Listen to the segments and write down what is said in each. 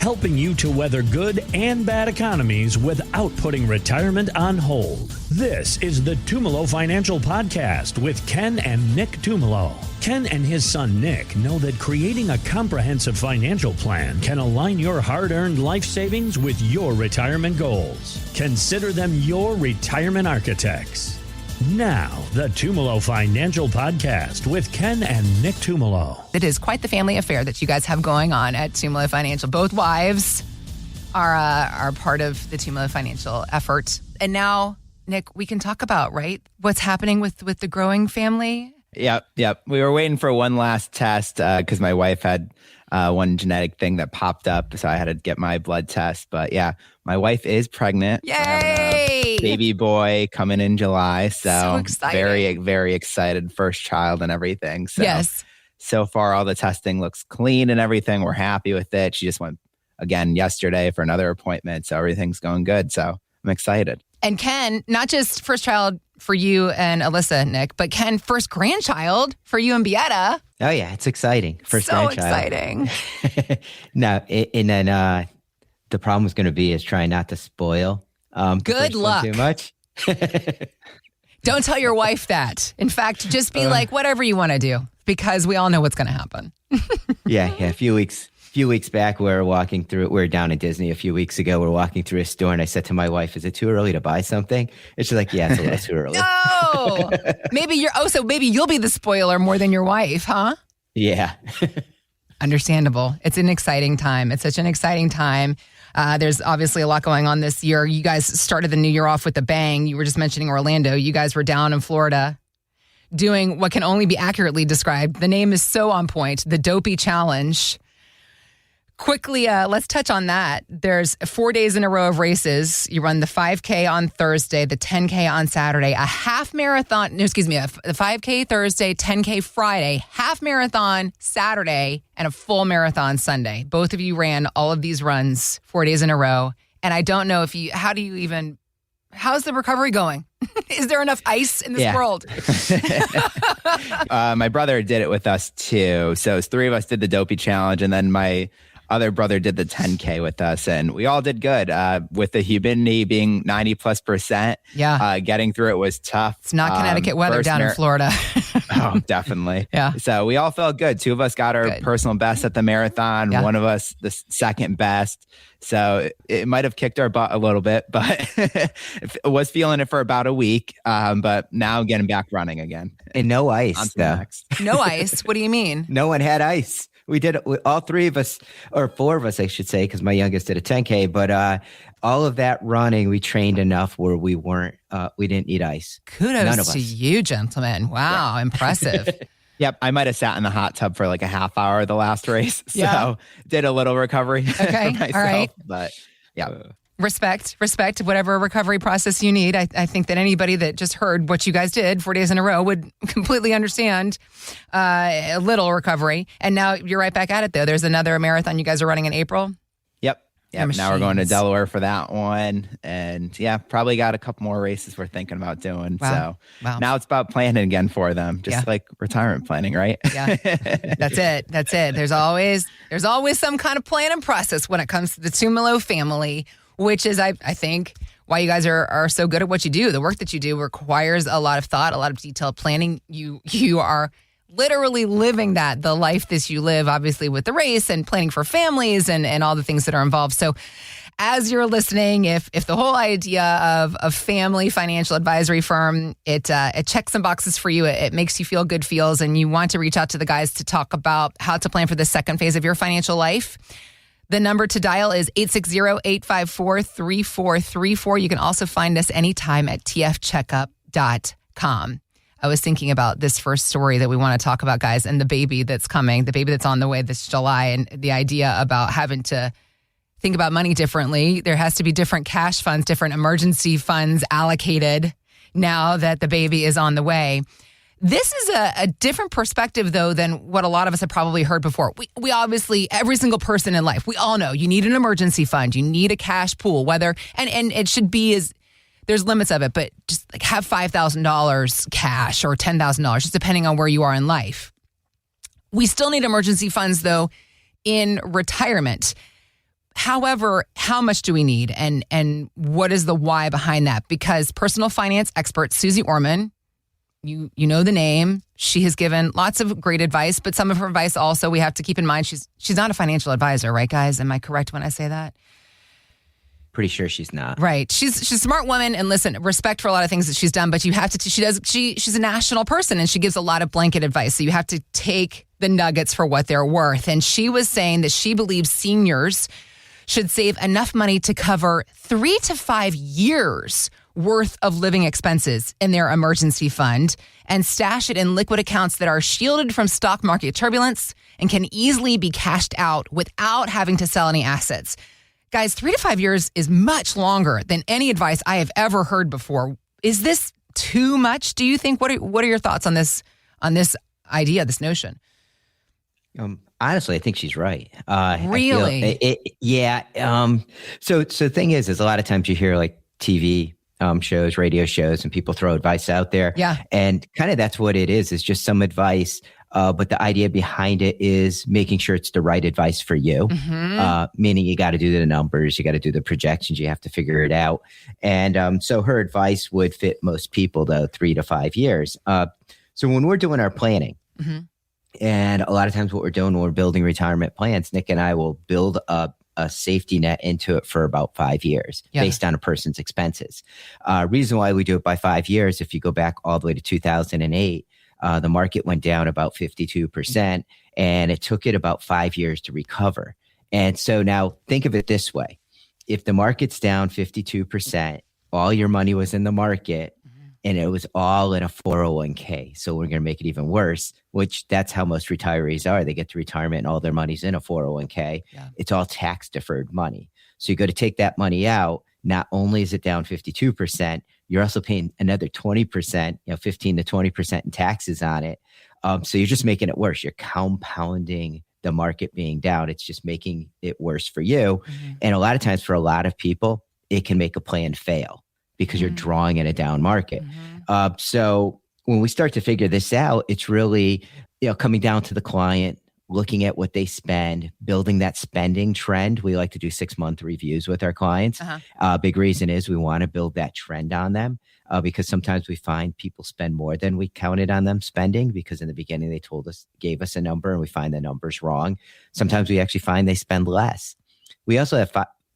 helping you to weather good and bad economies without putting retirement on hold. This is the Tumolo Financial Podcast with Ken and Nick Tumolo. Ken and his son Nick know that creating a comprehensive financial plan can align your hard-earned life savings with your retirement goals. Consider them your retirement architects. Now, the Tumolo Financial Podcast with Ken and Nick Tumolo. It is quite the family affair that you guys have going on at Tumolo Financial. Both wives are part of the Tumolo Financial effort. And now, Nick, we can talk about, right, what's happening with the growing family? Yep. We were waiting for one last test because my wife had one genetic thing that popped up, so I had to get my blood test. But yeah, my wife is pregnant. Yay! Baby boy coming in July. So excited. Very, very excited. First child and everything. So, yes. So far, all the testing looks clean and everything. We're happy with it. She just went again yesterday for another appointment. So everything's going good. So I'm excited. And Ken, not just first child for you and Alyssa, Nick, but Ken, first grandchild for you and Beata. Oh, yeah. It's exciting. First grandchild. Exciting. No, and then the problem is going to be is trying not to spoil good luck. Too much. Don't tell your wife that. In fact, just be like, whatever you want to do, because we all know what's going to happen. Yeah. A few weeks back, we were down in Disney a few weeks ago. We're walking through a store, and I said to my wife, "Is it too early to buy something?" And she's like, "Yeah, it's a little too early." No, so maybe you'll be the spoiler more than your wife, huh? Yeah. Understandable. It's an exciting time. It's such an exciting time. There's obviously a lot going on this year. You guys started the new year off with a bang. You were just mentioning Orlando. You guys were down in Florida doing what can only be accurately described. The name is so on point, the Dopey Challenge. Quickly, let's touch on that. There's 4 days in a row of races. You run the 5K on Thursday, the 10K on Saturday, the 5K Thursday, 10K Friday, half marathon Saturday, and a full marathon Sunday. Both of you ran all of these runs 4 days in a row. And I don't know how's the recovery going? Is there enough ice in this world? My brother did it with us too. So it was three of us did the Dopey Challenge, and then my other brother did the 10K with us, and we all did good. With the humidity being 90+%, getting through it was tough. It's not Connecticut weather down in Florida. Oh, definitely. Yeah. So we all felt good. Two of us got our personal best at the marathon. Yeah. One of us the second best. So it might have kicked our butt a little bit, but was feeling it for about a week. But now getting back running again. And no ice, though. No ice? What do you mean? No one had ice. We did all three of us, or four of us, I should say, because my youngest did a 10K. But all of that running, we trained enough where we didn't need ice. Kudos to you, gentlemen. Wow, impressive. Yep, I might have sat in the hot tub for like a half hour the last race. So did a little recovery for myself. All right. But yeah. Respect whatever recovery process you need. I think that anybody that just heard what you guys did 4 days in a row would completely understand a little recovery. And now you're right back at it, though. There's another marathon you guys are running in April. Yep. Now we're going to Delaware for that one. And probably got a couple more races we're thinking about doing. Wow. So now it's about planning again for them, just like retirement planning, right? Yeah, that's it. There's always some kind of plan and process when it comes to the Tumolo family, which is, I think, why you guys are so good at what you do. The work that you do requires a lot of thought, a lot of detailed planning. You are literally living the life that you live, obviously, with the race and planning for families and all the things that are involved. So as you're listening, if the whole idea of a family financial advisory firm, it checks some boxes for you, it makes you feel good feels, and you want to reach out to the guys to talk about how to plan for the second phase of your financial life, the number to dial is 860-854-3434. You can also find us anytime at tfcheckup.com. I was thinking about this first story that we want to talk about, guys, and the baby that's coming, the baby that's on the way this July, and the idea about having to think about money differently. There has to be different cash funds, different emergency funds allocated now that the baby is on the way. This is a different perspective, though, than what a lot of us have probably heard before. We obviously, every single person in life, we all know you need an emergency fund. You need a cash pool, and it should be there's limits of it, but just like have $5,000 cash or $10,000, just depending on where you are in life. We still need emergency funds, though, in retirement. However, how much do we need, and what is the why behind that? Because personal finance expert Susie Orman, you know the name. She has given lots of great advice, but some of her advice also we have to keep in mind. She's not a financial advisor, right, guys? Am I correct when I say that? Pretty sure she's not. Right. She's a smart woman, and listen, respect for a lot of things that she's done, but you have to, she's a national person, and she gives a lot of blanket advice. So you have to take the nuggets for what they're worth. And she was saying that she believes seniors should save enough money to cover 3 to 5 years worth of living expenses in their emergency fund and stash it in liquid accounts that are shielded from stock market turbulence and can easily be cashed out without having to sell any assets. Guys, 3 to 5 years is much longer than any advice I have ever heard before. Is this too much, do you think? What are your thoughts on this idea, this notion? Honestly, I think she's right. Really? So the thing is a lot of times you hear like TV shows, radio shows, and people throw advice out there. Yeah. And kind of that's what it is just some advice. But the idea behind it is making sure it's the right advice for you. Meaning you got to do the numbers, you got to do the projections, you have to figure it out. And so her advice would fit most people, though, 3 to 5 years. So when we're doing our planning, and a lot of times what we're doing when we're building retirement plans, Nick and I will build a safety net into it for about 5 years based on a person's expenses. Reason why we do it by 5 years, if you go back all the way to 2008, the market went down about 52%, and it took it about 5 years to recover. And so now think of it this way. If the market's down 52%, all your money was in the market, and it was all in a 401k. So we're going to make it even worse, which that's how most retirees are. They get to retirement and all their money's in a 401k. Yeah. It's all tax deferred money. So you go to take that money out. Not only is it down 52%, you're also paying another 20%, 15 to 20% in taxes on it. So you're just making it worse. You're compounding the market being down. It's just making it worse for you. And a lot of times for a lot of people, it can make a plan fail because you're drawing in a down market. So when we start to figure this out, it's really, coming down to the client, looking at what they spend, building that spending trend. We like to do 6-month reviews with our clients. Big reason is we want to build that trend on them because sometimes we find people spend more than we counted on them spending because in the beginning they gave us a number and we find the numbers wrong. Sometimes we actually find they spend less. We also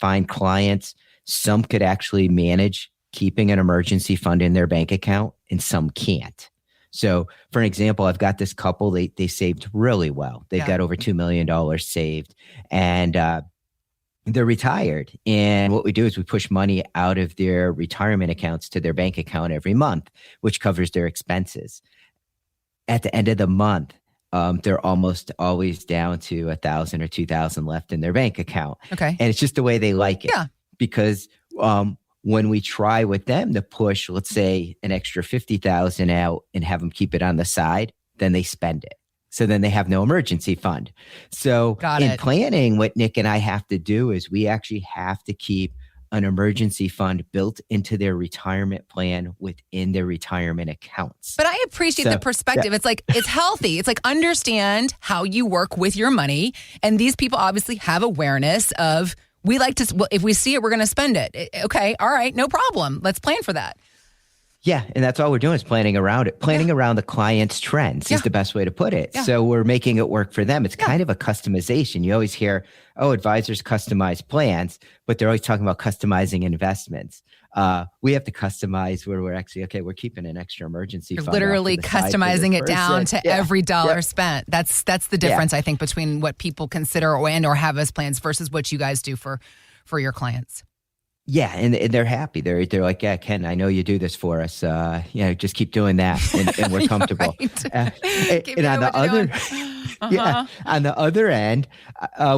find clients, some could actually manage keeping an emergency fund in their bank account and some can't. So for an example, I've got this couple, they saved really well. They've got over $2 million saved and they're retired. And what we do is we push money out of their retirement accounts to their bank account every month, which covers their expenses. At the end of the month, they're almost always down to $1,000 or $2,000 left in their bank account. Okay. And it's just the way they like it. Yeah. Because when we try with them to push, let's say, an extra $50,000 out and have them keep it on the side, then they spend it. So then they have no emergency fund. So in planning, what Nick and I have to do is we actually have to keep an emergency fund built into their retirement plan within their retirement accounts. But I appreciate the perspective. It's like, it's healthy. It's like, understand how you work with your money. And these people obviously have awareness of, we like to, well, if we see it, we're going to spend it. Okay. All right. No problem. Let's plan for that. Yeah. And that's all we're doing is planning around it. Planning around the client's trends is the best way to put it. Yeah. So we're making it work for them. It's kind of a customization. You always hear, advisors customize plans, but they're always talking about customizing investments. We have to customize where we're actually, we're keeping an extra emergency fund. Literally customizing it down to every dollar spent. That's the difference, I think, between what people consider or have as plans versus what you guys do for your clients. Yeah, and they're happy. They're like, yeah, Ken, I know you do this for us. Just keep doing that, and we're comfortable. And on the other, on the other end,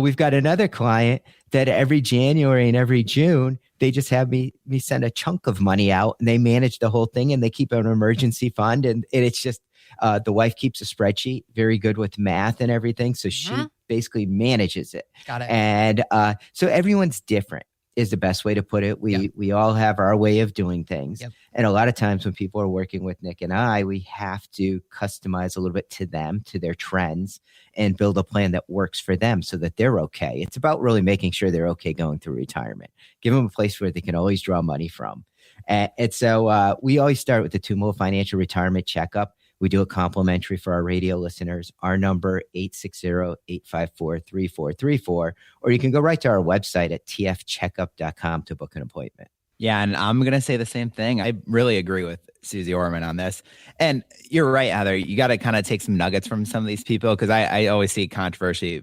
we've got another client that every January and every June they just have me send a chunk of money out, and they manage the whole thing, and they keep an emergency fund, and it's just the wife keeps a spreadsheet, very good with math and everything, so she basically manages it. Got it. And so everyone's different. is the best way to put it. We all have our way of doing things. Yep. And a lot of times when people are working with Nick and I, we have to customize a little bit to them, to their trends, and build a plan that works for them so that they're okay. It's about really making sure they're okay going through retirement. Give them a place where they can always draw money from. And so we always start with the Tumolo Financial Retirement Checkup. We do it complimentary for our radio listeners. Our number, 860-854-3434. Or you can go right to our website at tfcheckup.com to book an appointment. Yeah, and I'm going to say the same thing. I really agree with Susie Orman on this. And you're right, Heather. You got to kind of take some nuggets from some of these people, because I always see controversy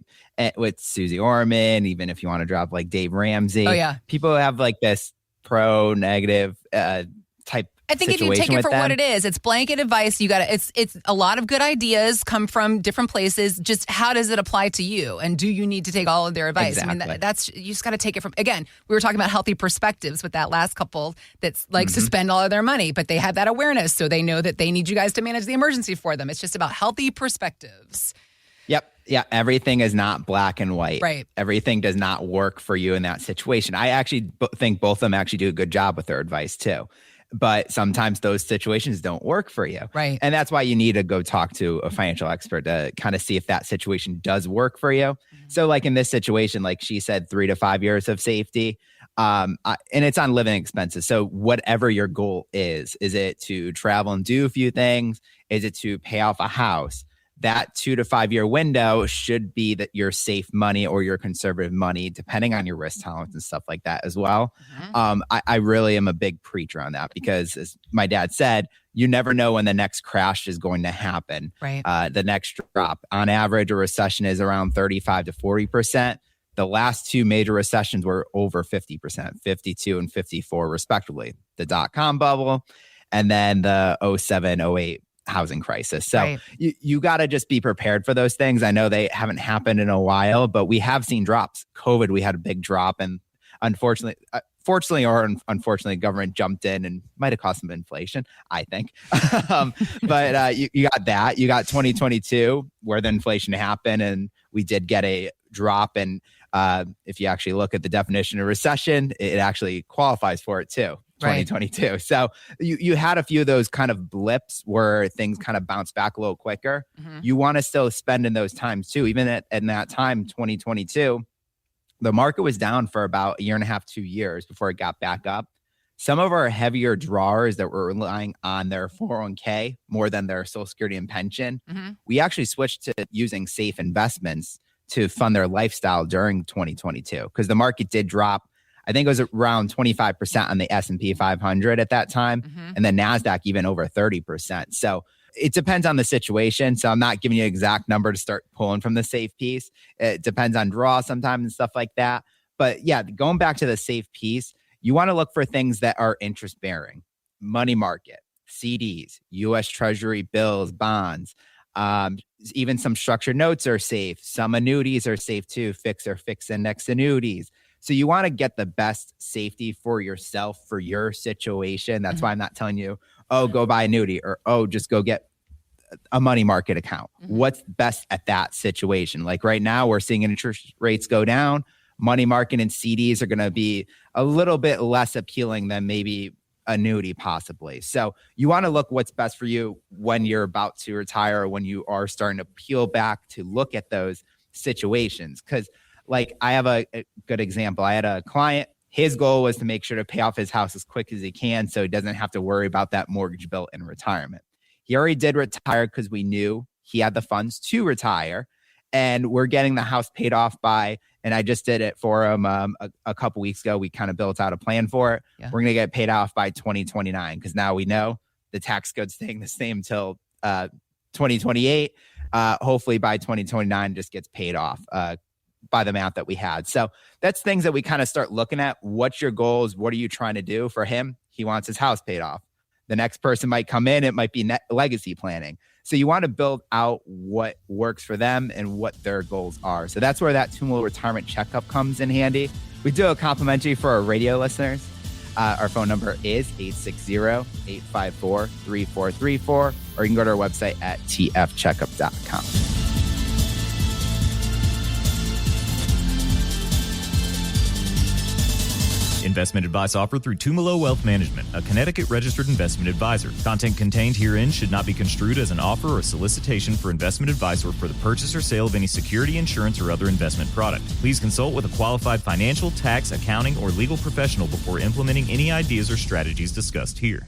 with Susie Orman, even if you want to drop like Dave Ramsey. Oh, yeah. People have like this pro-negative type. I think if you take it for what it is, it's blanket advice. You got to, it's a lot of good ideas come from different places. Just how does it apply to you? And do you need to take all of their advice? Exactly. I mean, that's, you just got to take it from, again, we were talking about healthy perspectives with that last couple that's likes to spend all of their money, but they have that awareness. So they know that they need you guys to manage the emergency for them. It's just about healthy perspectives. Yep. Yeah. Everything is not black and white. Right. Everything does not work for you in that situation. I actually think both of them actually do a good job with their advice too. But sometimes those situations don't work for you. Right. And that's why you need to go talk to a financial expert to kind of see if that situation does work for you. So like in this situation, like she said, 3 to 5 years of safety, and it's on living expenses. So whatever your goal is it to travel and do a few things? Is it to pay off a house? That 2 to 5 year window should be that your safe money or your conservative money, depending on your risk tolerance and stuff like that as well. I really am a big preacher on that, because as my dad said, you never know when the next crash is going to happen. Right. The next drop. On average, a recession is around 35 to 40%. The last 2 major recessions were over 50%, 52 and 54 respectively. The dot-com bubble and then the 07-08 housing crisis. So right. you got to just be prepared for those things. I know they haven't happened in a while, but we have seen drops. COVID, we had a big drop, and unfortunately, government jumped in and might have caused some inflation, I think. But you got that. You got 2022 where the inflation happened, and we did get a drop. And if you actually look at the definition of recession, it actually qualifies for it too. 2022. Right. So you had a few of those kind of blips where things kind of bounce back a little quicker. You want to still spend in those times too. Even at that time, 2022, the market was down for about 1.5 years, 2 years before it got back up. Some of our heavier drawers that were relying on their 401k more than their Social Security and pension, we actually switched to using safe investments to fund their lifestyle during 2022, because the market did drop. I think it was around 25% on the S&P 500 at that time. And the NASDAQ even over 30%. So it depends on the situation. So I'm not giving you an exact number to start pulling from the safe piece. It depends on draw sometimes and stuff like that. But yeah, going back to the safe piece, you want to look for things that are interest bearing, money market, CDs, US Treasury bills, bonds, even some structured notes are safe. Some annuities are safe too, fixed or fixed index annuities. So you want to get the best safety for yourself, for your situation. That's why I'm not telling you, oh, go buy annuity, or, oh, just go get a money market account. What's best at that situation? Like right now, we're seeing interest rates go down. Money market and CDs are going to be a little bit less appealing than maybe annuity possibly. So you want to look what's best for you when you're about to retire, or when you are starting to peel back to look at those situations. Because like I have a good example. I had a client, his goal was to make sure to pay off his house as quick as he can so he doesn't have to worry about that mortgage bill in retirement. He already did retire because we knew he had the funds to retire, and we're getting the house paid off by, and I just did it for him a couple weeks ago. We kind of built out a plan for it. Yeah. We're going to get paid off by 2029 because now we know the tax code's staying the same until 2028. Hopefully by 2029 just gets paid off by the amount that we had. So that's things that we kind of start looking at. What's your goals? What are you trying to do? For him, he wants his house paid off. The next person might come in. It might be legacy planning. So you want to build out what works for them and what their goals are. So that's where that Tumolo Retirement Checkup comes in handy. We do a complimentary for our radio listeners. Our phone number is 860-854-3434, or you can go to our website at tfcheckup.com. investment advice offered through Tumolo Wealth Management, a Connecticut-registered investment advisor. Content contained herein should not be construed as an offer or solicitation for investment advice or for the purchase or sale of any security, insurance, or other investment product. Please consult with a qualified financial, tax, accounting, or legal professional before implementing any ideas or strategies discussed here.